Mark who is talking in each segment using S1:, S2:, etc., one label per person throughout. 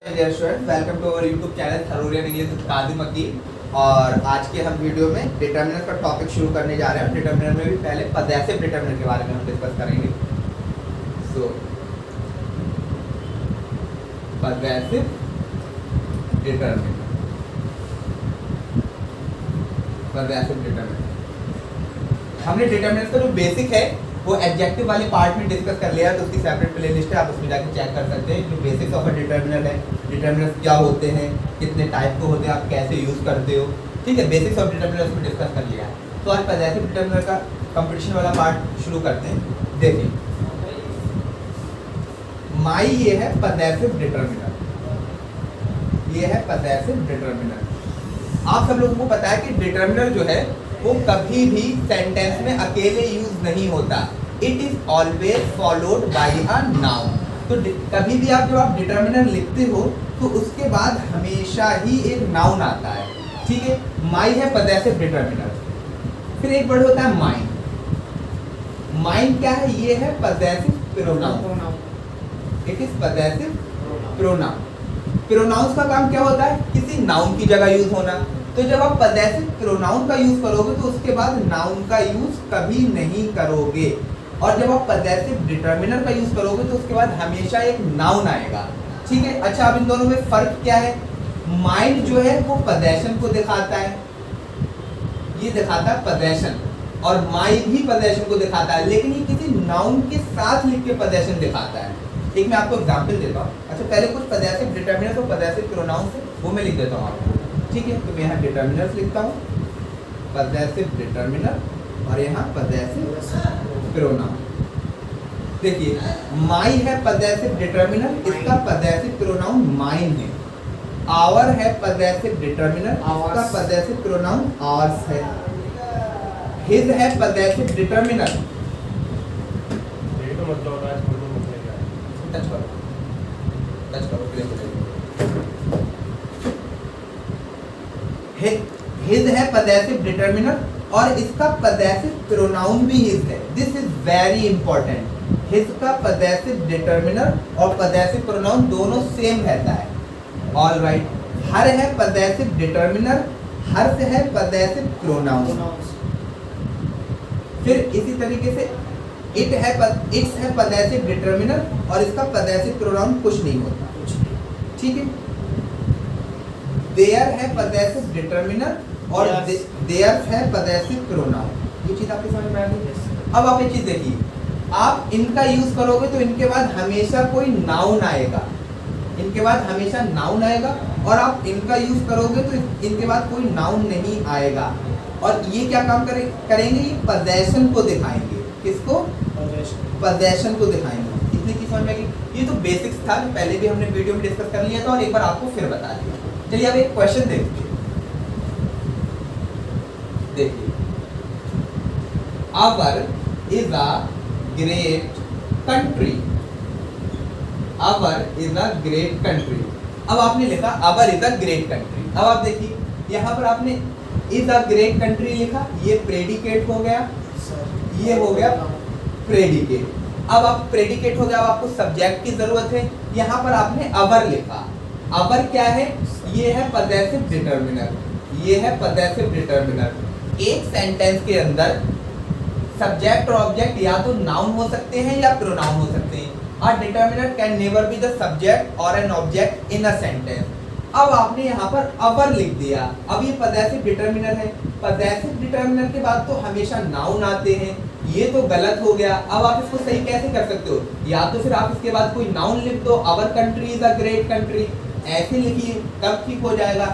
S1: Dear student, welcome to our YouTube channel थरोरियन English with Kadim Aqeel. और आज के हम वीडियो में डिटर्मिनर का टॉपिक शुरू करने जा रहे हैं। डिटर्मिनर में भी पहले पॉसेसिव डिटर्मिनर के बारे में हम डिस्कस करेंगे। सो पॉसेसिव डिटर्मिनर, पॉसेसिव डिटर्मिनर हमने डिटर्मिनर का जो बेसिक है वो एडजेक्टिव वाले पार्ट में डिस्कस कर लिया, तो उसकी सेपरेट प्लेलिस्ट है, आप उसमें जाकर चेक कर सकते हैं। जो बेसिक्स ऑफ अ डिटर्मिनर है, डिटर्मिनर्स क्या होते हैं, कितने टाइप के होते हैं, आप कैसे यूज़ करते हो, ठीक है। बेसिक्स ऑफ डिटर्मिनर उसमें डिस्कस कर लिया है। तो आज पॉसेसिव डिटर्मिनर का कंपटीशन वाला पार्ट शुरू करते हैं। देखिए, माई ये है पॉसेसिव डिटर्मिनर, ये है पॉसेसिव डिटर्मिनर। आप सब लोगों को पता है कि डिटर्मिनर जो है वो कभी भी सेंटेंस में अकेले यूज नहीं होता। It is always followed by a noun. तो कभी भी जब आप डिटर्मिनर लिखते हो तो उसके बाद हमेशा ही एक नाउन आता है, ठीक है। माई है पॉसेसिव डिटर्मिनर। फिर एक वर्ड होता है माइन। माइन क्या है? ये है possessive pronoun. It is possessive pronoun. Pronouns का काम क्या होता है? किसी नाउन की जगह यूज होना। तो जब आप पॉसेसिव प्रोनाउन का यूज करोगे तो उसके बाद नाउन का यूज कभी नहीं करोगे। और जब आप पॉसेसिव डिटर्मिनर का यूज करोगे तो उसके बाद हमेशा एक नाउन आएगा, ठीक है। अच्छा, अब इन दोनों में फर्क क्या है? माइंड जो है वो पोजेशन को दिखाता है, ये दिखाता है पोजेशन, और माई भी पोजेशन को दिखाता है, लेकिन ये किसी नाउन के साथ लिख के पोजेशन दिखाता है। एक मैं आपको एग्जांपल देता हूँ। अच्छा, पहले कुछ पॉसेसिव डिटर्मिनर और पॉसेसिव प्रोनाउन से वो मैं लिख देता हूँ आपको, ठीक है। तो मैं यहाँ डिटर्मिनर्स लिखता हूँ, पॉसेसिव डिटर्मिनर, और यहाँ पॉसेसिव प्रोनाउन। देखिए, माई है पॉसेसिव डिटर्मिनर, इसका पॉसेसिव प्रोनाउन माइन है। आवर है पॉसेसिव डिटर्मिनर, इसका पॉसेसिव प्रोनाउन आवर्स है। हिज है पॉसेसिव डिटर्मिनर। टच करो, टच करो, हिज है पॉसेसिव डिटर्मिनर और इसका पॉसेसिव प्रोनाउन भी हिज है। This is very important. His का पॉसेसिव डिटर्मिनर और पॉसेसिव प्रोनाउन दोनों सेम रहता है। All right. हर है पॉसेसिव डिटर्मिनर, हर से है पॉसेसिव प्रोनाउन। फिर इसी तरीके से इट्स है पॉसेसिव डिटर्मिनर और इसका पॉसेसिव प्रोनाउन कुछ नहीं होता, ठीक है। देयर है पॉसेसिव डिटर्मिनर और देयर्स है पॉसेसिव प्रोनाउन। ये चीज आपके समझ में आ गई? अब आप एक चीज देखिए, आप इनका यूज करोगे तो इनके बाद हमेशा कोई नाउन आएगा, इनके बाद हमेशा नाउन आएगा, और आप इनका यूज करोगे तो इनके बाद कोई नाउन नहीं आएगा। और ये क्या काम करेंगे? ये पोजेशन को दिखाएंगे। किसको? पोजेशन को दिखाएंगे। इतनी चीज समझ में आएगी? ये तो बेसिक्स था, पहले भी हमने वीडियो में डिस्कस कर लिया था और एक बार आपको फिर बता दिया। चलिए अब एक क्वेश्चन देखते हैं। देखिए, our is a great country. Our is a great country. अब आपने लिखा our is a great country. अब आप देखिए, यहाँ पर आपने इज अ ग्रेट कंट्री लिखा, ये प्रेडिकेट हो गया, ये हो गया प्रेडिकेट। अब आप प्रेडिकेट हो गया, अब आपको सब्जेक्ट की जरूरत है। यहाँ पर आपने अवर लिखा। अवर क्या है? ये है पॉसेसिव डिटर्मिनर, ये है पॉसेसिव डिटर्मिनर। एक सेंटेंस के अंदर सब्जेक्ट और ऑब्जेक्ट या तो नाउन हो सकते हैं या प्रोनाउन हो सकते हैं। A determiner can never be the subject और an object in a sentence. अब आपने यहाँ पर अवर लिख दिया। अब ये पॉसेसिव डिटर्मिनर है। पॉसेसिव डिटर्मिनर के बाद तो हमेशा नाउन आते हैं, ये तो गलत हो गया। अब आप इसको सही कैसे कर सकते हो? या तो फिर आप इसके बाद कोई नाउन लिख दो, our country is a great country, ऐसे लिखिए, तब ठीक हो जाएगा।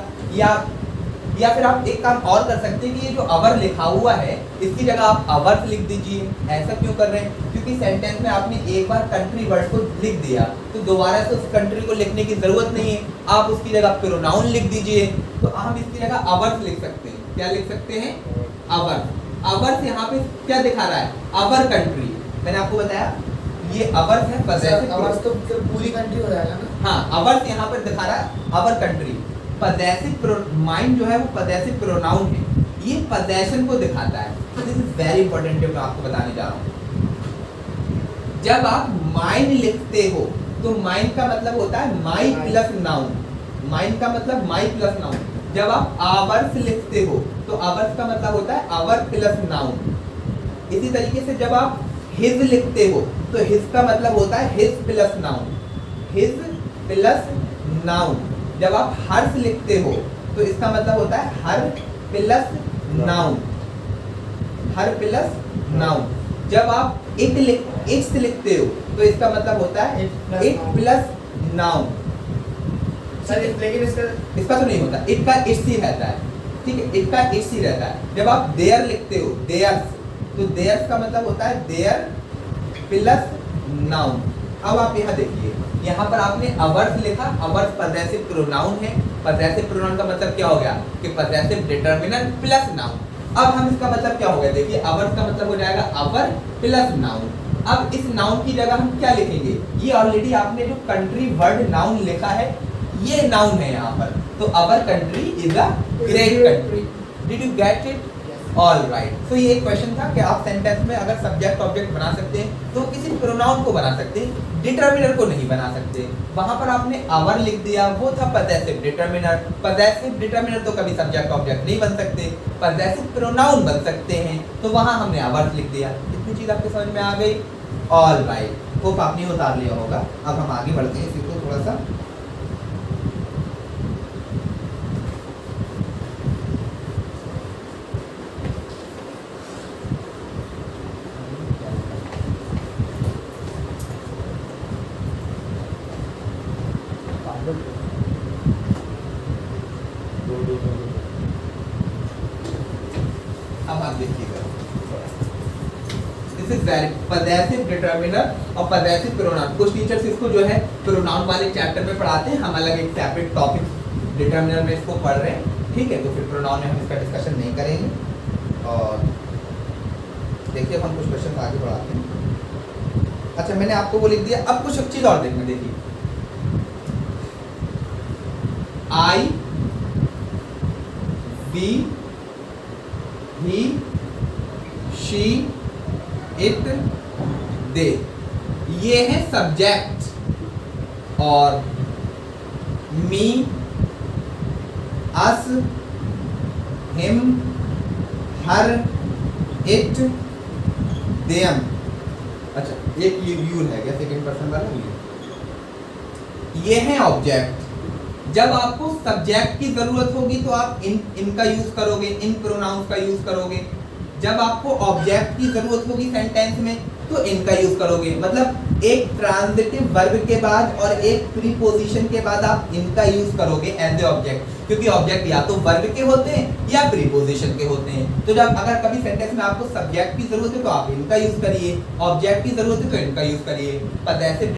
S1: या फिर आप एक काम और कर सकते हैं कि ये जो अवर लिखा हुआ है इसकी जगह आप अवर्स लिख दीजिए। ऐसा क्यों कर रहे हैं? क्योंकि सेंटेंस में आपने एक बार कंट्री वर्ड को लिख दिया तो दोबारा से उस कंट्री को लिखने की जरूरत नहीं है। आप उसकी जगह प्रोनाउन लिख दीजिए। तो हम इसकी जगह अवर्स लिख सकते हैं। क्या लिख सकते हैं? अवर्स। अवर्स यहाँ पे क्या दिखा रहा है? Our country. मैंने आपको बताया ये अवर्स है, पॉसेसिव।
S2: अवर्स तो पूरी कंट्री हो जाएगा ना।
S1: हाँ, अवर्स यहाँ पर दिखा रहा है अवर कंट्री। पॉसेसिव माइंड जो है वो पॉसेसिव प्रोनाउन है, ये पोजेशन को दिखाता है। तो दिस इज वेरी इंपॉर्टेंट, मैं आपको बताने जा रहा हूँ। जब आप माइंड लिखते हो तो माइन का मतलब होता है माई प्लस नाउन। माइन का मतलब माई प्लस नाउन। जब आप आवर्स लिखते हो तो आवर्स का मतलब होता है आवर प्लस नाउन। इसी तरीके से जब आप हिज लिखते हो तो हिज का मतलब होता है his plus noun. His plus noun. जब आप हर्ष लिखते हो तो इसका मतलब होता है हर प्लस नाउन। हर प्लस नाउन। जब आप इट्स लिखते हो तो इसका मतलब होता है इट प्लस नाउन।
S2: सर लेकिन
S1: इसका तो नहीं होता, इट का इट्स ही रहता है, ठीक है, इट का इट्स ही रहता है। जब आप देयर लिखते हो देयर्स, तो देयर्स का मतलब होता है देयर प्लस नाउन। अब आप यहाँ देखिए, यहाँ पर आपने अवर्स लिखा, अवर्स पजेसिव प्रोनाउन है। पजेसिव प्रोनाउन का मतलब क्या हो गया कि पजेसिव डिटरमिनर प्लस नाउन। अब हम इसका मतलब क्या हो गया, देखिए अवर्स का मतलब हो जाएगा अवर प्लस नाउन। अब इस नाउन की जगह हम क्या लिखेंगे, ये ऑलरेडी आपने जो कंट्री वर्ड नाउन लिखा है ये नाउन है यहाँ पर, तो our country is a great country. Did you get it? All right. तो ये एक क्वेश्चन था कि आप सेंटेंस में अगर सब्जेक्ट ऑब्जेक्ट बना सकते हैं तो किसी प्रोनाउन को बना सकते हैं, डिटरमिनर को नहीं बना सकते। वहां पर आपने आवर लिख दिया, वो था पजेसिव डिटरमिनर। पजेसिव डिटरमिनर तो कभी सब्जेक्ट ऑब्जेक्ट नहीं बन सकते, पजेसिव प्रोनाउन बन सकते हैं, तो वहां हमने आवर लिख दिया। इतनी चीज आपके समझ में आ गई? All right. होप आपने उतार लिया होगा। अब हम आगे बढ़ते हैं इसी को थोड़ा सा। अब आप देखिएगा, दिस इज पजेसिव डिटरमिनर और पजेसिव प्रोनाउन। कुछ टीचर्स इसको जो है प्रोनाउन वाले चैप्टर में पढ़ाते हैं, हम अलग एक सेपरेट टॉपिक डिटरमिनर में इसको पढ़ रहे हैं, ठीक है, तो फिर प्रोनाउन में हम इसका डिस्कशन नहीं करेंगे। और देखिए अब हम कुछ क्वेश्चन आगे बढ़ाते हैं। अच्छा, मैंने आपको वो लिख दिया, अब कुछ चीज और देखना। देखिए आई, वी, ही, शी, इट, दे, ये है सब्जेक्ट। और मी, अस, हिम, हर, इट, देम। अच्छा, एक यू है क्या सेकंड पर्सन वाला यू, ये है ऑब्जेक्ट। जब आपको सब्जेक्ट की जरूरत होगी तो आप इनका यूज करोगे, इन प्रोनाउंस का यूज करोगे। जब आपको ऑब्जेक्ट की जरूरत होगी सेंटेंस में तो इनका यूज करोगे। मतलब एक ट्रांजिटिव वर्ब के बाद और एक प्रीपोजिशन के बाद आप इनका यूज करोगे एज ए ऑब्जेक्ट, क्योंकि ऑब्जेक्ट या तो वर्ब के होते हैं या प्रीपोजिशन के होते हैं। तो जब अगर कभी सेंटेंस में आपको सब्जेक्ट की जरूरत है तो आप इनका यूज करिए, ऑब्जेक्ट की जरूरत है तो इनका यूज करिए। पजेसिव